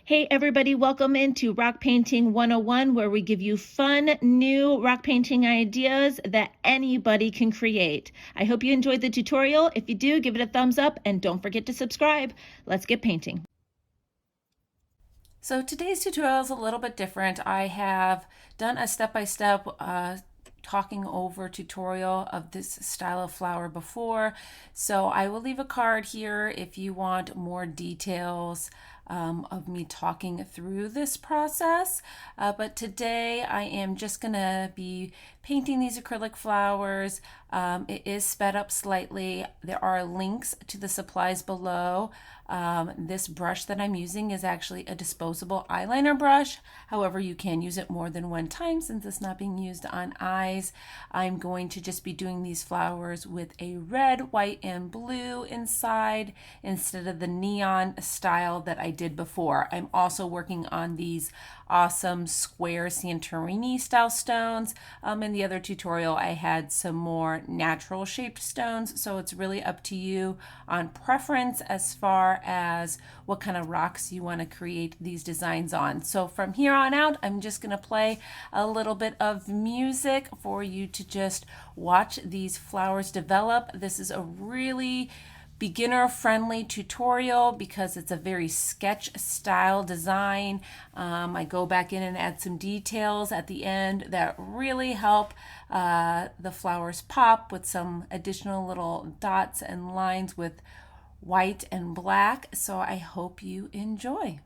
Hey everybody, welcome into Rock Painting 101, where we give you fun, new rock painting ideas that anybody can create. I hope you enjoyed the tutorial. If you do, give it a thumbs up and don't forget to subscribe. Let's get painting. So today's tutorial is a little bit different. I have done a step-by-step talking over tutorial of this style of flower before. So I will leave a card here if you want more details of me talking through this process. But today I am just gonna be painting these acrylic flowers. It is sped up slightly. There are links to the supplies below. This brush that I'm using is actually a disposable eyeliner brush. However, you can use it more than one time since it's not being used on eyes. I'm going to just be doing these flowers with a red, white, and blue inside instead of the neon style that I did before. I'm also working on these awesome square Santorini style stones. In the other tutorial, I had some more natural shaped stones, so it's really up to you on preference as far as what kind of rocks you want to create these designs on. So from here on out, I'm just going to play a little bit of music for you to just watch these flowers develop. This is a really beginner friendly tutorial because it's a very sketch style design. I go back in and add some details at the end that really help the flowers pop with some additional little dots and lines with white and black. So I hope you enjoy.